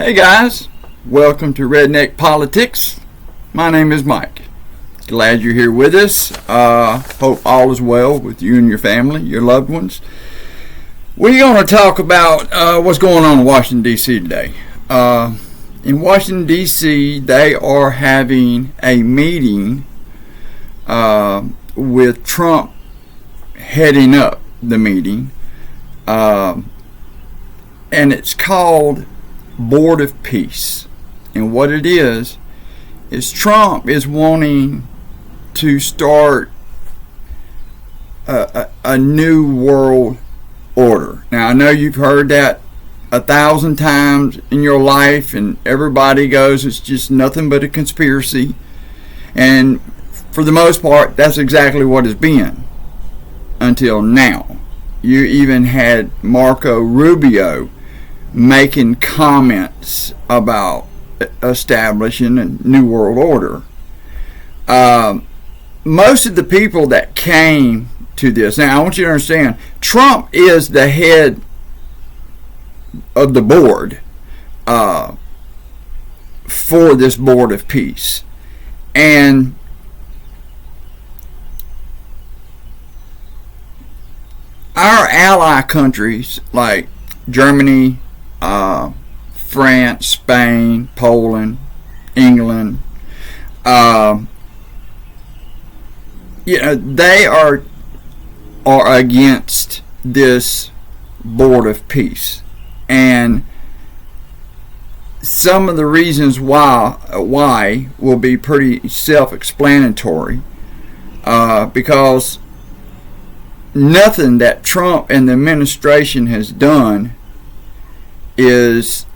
Hey guys, welcome to Redneck Politics. My name is Mike. Glad you're here with us. Hope all is well with you and your family, your loved ones. We're going to talk about what's going on in Washington, D.C. today. In Washington, D.C., they are having a meeting with Trump heading up the meeting. And it's called Board of Peace. And what it is Trump is wanting to start a new world order. Now, I know you've heard that 1,000 times in your life, and everybody goes, it's just nothing but a conspiracy. And for the most part, that's exactly what it's been until now. You even had Marco Rubio making comments about establishing a new world order. Most of the people that came to this, now I want you to understand, Trump is the head of the board for this Board of Peace. And our ally countries like Germany, France, Spain, Poland, England, they are against this Board of Peace. And some of the reasons why will be pretty self-explanatory, because nothing that Trump and the administration has done is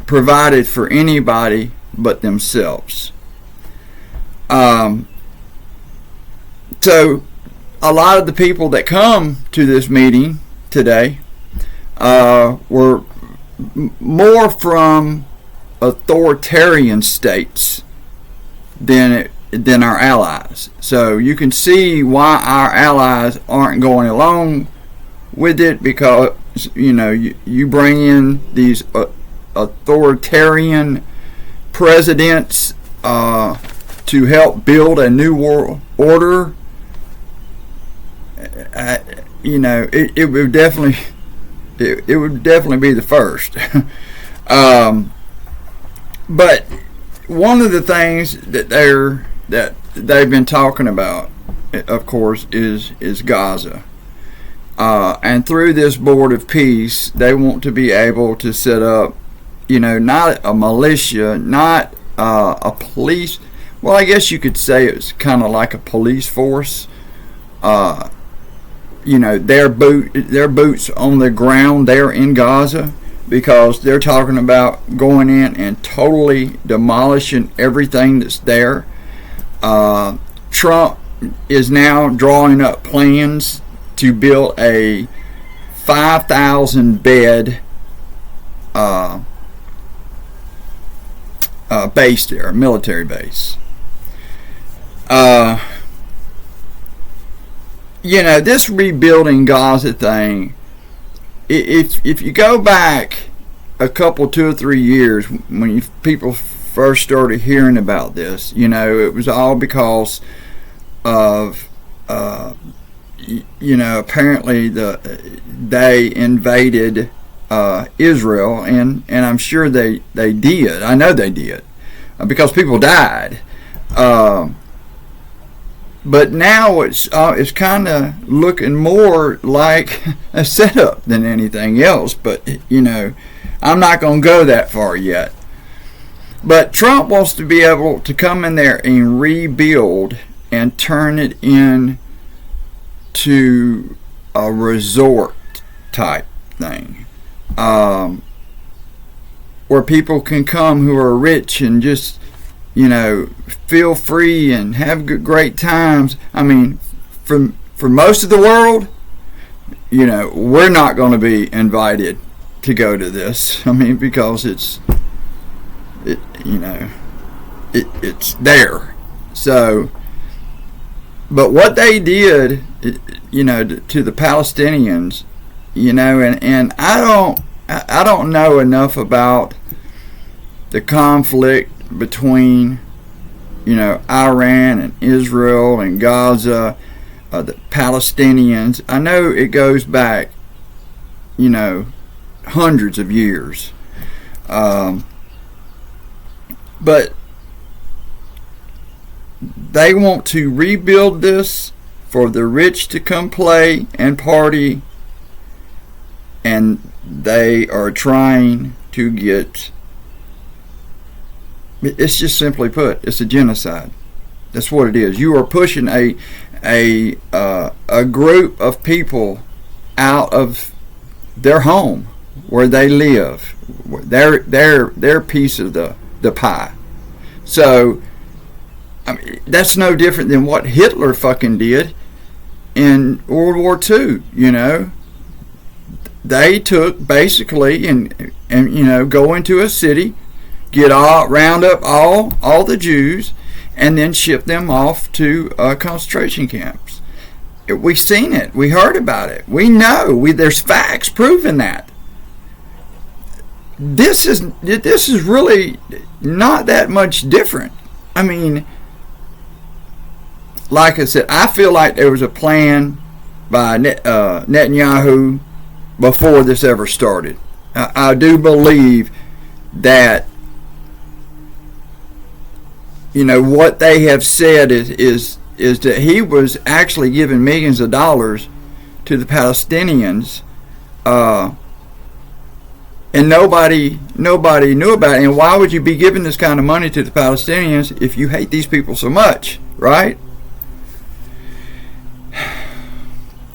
provided for anybody but themselves. So a lot of the people that come to this meeting today were more from authoritarian states than our allies. So you can see why our allies aren't going along with it, because you bring in these authoritarian presidents to help build a new world order. It would definitely be the first. But one of the things that they've been talking about, of course, is Gaza. And through this Board of Peace, they want to be able to set up, not a militia, not a police. Well, I guess you could say it's kind of like a police force. Their boots on the ground there in Gaza, because they're talking about going in and totally demolishing everything that's there. Trump is now drawing up plans to build a 5,000 bed base there, a military base. This rebuilding Gaza thing, if you go back a couple, 2 or 3 years, when people first started hearing about this, it was all because of apparently they invaded Israel, and I'm sure they did. I know they did, because people died. But now it's kind of looking more like a setup than anything else. But I'm not going to go that far yet. But Trump wants to be able to come in there and rebuild and turn it into a resort type thing, where people can come who are rich and just feel free and have great times. I mean, for most of the world, we're not going to be invited to go to this. I mean, because it's there. So, but what they did, to the Palestinians, and I don't know enough about the conflict between, Iran and Israel and Gaza, the Palestinians. I know it goes back, hundreds of years. But they want to rebuild this for the rich to come play and party, and they are trying to get, it's just simply put, it's a genocide. That's what it is. You are pushing a group of people out of their home where they live, their piece of the pie. So I mean, that's no different than what Hitler fucking did in World War II. They took basically and go into a city, round up all the Jews, and then ship them off to concentration camps. We've seen it. We heard about it. We know. There's facts proving that. This is really not that much different. I mean, like I said, I feel like there was a plan by Netanyahu before this ever started. I do believe that what they have said is that he was actually giving millions of dollars to the Palestinians, and nobody knew about it. And why would you be giving this kind of money to the Palestinians if you hate these people so much, right?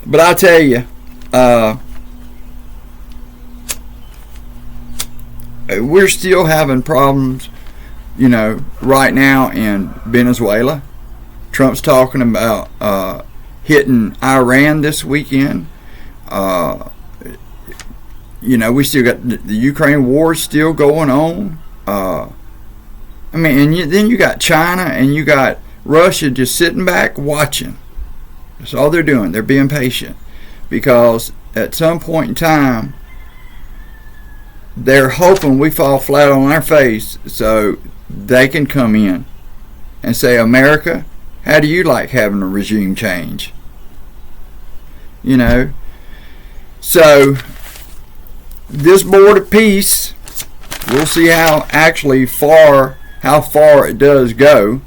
But I tell you, we're still having problems, right now in Venezuela. Trump's talking about hitting Iran this weekend. We still got the Ukraine war still going on. Then you got China and you got Russia just sitting back watching. That's all they're doing. They're being patient because at some point in time, they're hoping we fall flat on our face so they can come in and say, America, how do you like having a regime change? So this board of peace, we'll see how far it does go.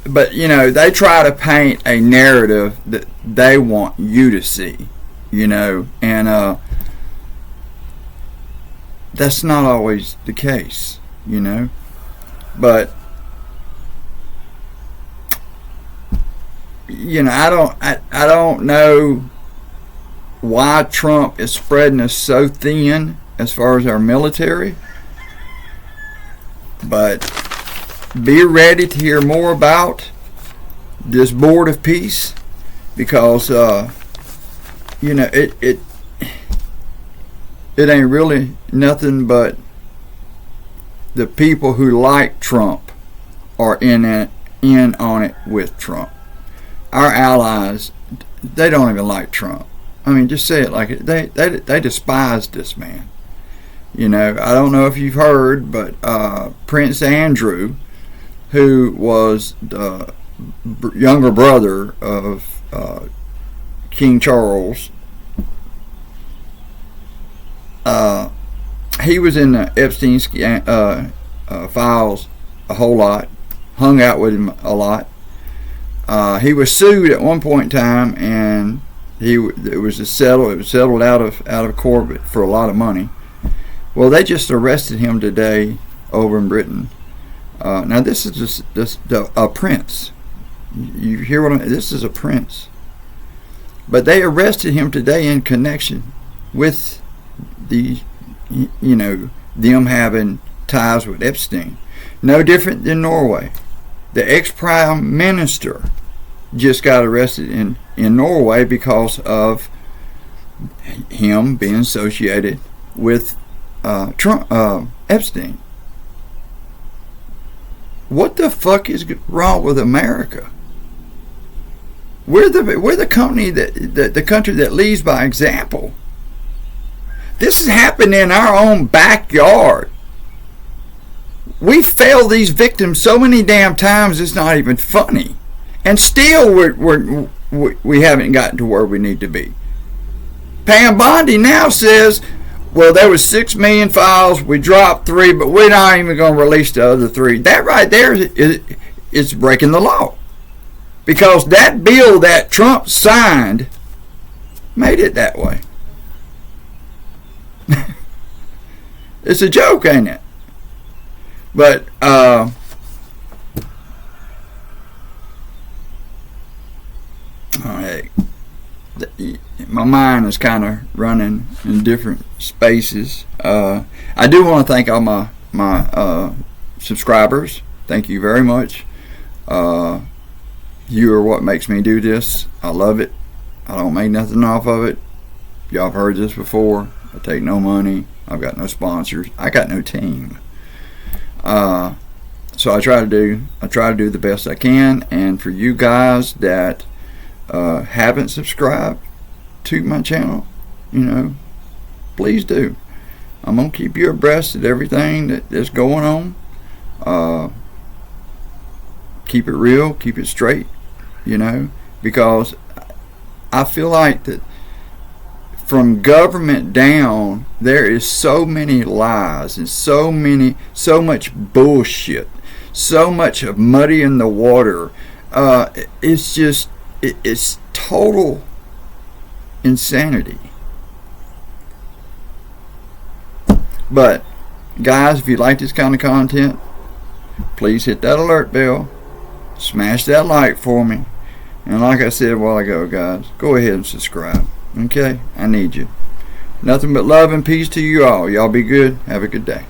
But they try to paint a narrative that they want you to see, and that's not always the case, but I don't know why Trump is spreading us so thin as far as our military, but be ready to hear more about this board of peace because it ain't really nothing but the people who like Trump are in on it with Trump. Our allies, they don't even like Trump. I mean, just say it like it. They despise this man. I don't know if you've heard, but Prince Andrew, who was the younger brother of King Charles, he was in the Epstein files a whole lot, hung out with him a lot. He was sued at one point in time, and it was settled out of court for a lot of money. Well, they just arrested him today over in Britain. Now this is just a prince. You hear what this is a prince. But they arrested him today in connection with them having ties with Epstein. No different than Norway. The ex-prime minister just got arrested in Norway because of him being associated with Epstein. What the fuck is wrong with America? We're the company the country that leads by example. This has happened in our own backyard. we fail these victims so many damn times it's not even funny. And still we haven't gotten to where we need to be. Pam Bondi now says, well, there was 6 million files, we dropped 3, but we're not even going to release the other 3. That right there is breaking the law. Because that bill that Trump signed made it that way. It's a joke, ain't it? But my mind is kind of running in different spaces. I do want to thank all my subscribers. Thank you very much. You are what makes me do this. I love it. I don't make nothing off of it. Y'all have heard this before. I take no money. I've got no sponsors. I got no team. So I try to do the best I can. And for you guys that haven't subscribed to my channel, please do. I'm gonna keep you abreast of everything that's going on. Keep it real, keep it straight, because I feel like that from government down, there is so many lies and so much bullshit, so much of muddy in the water. It's total insanity. But guys, if you like this kind of content, please hit that alert bell, smash that like for me, and like I said a while ago, guys, go ahead and subscribe. Okay, I need you. Nothing but love and peace to you all. Y'all be good. Have a good day.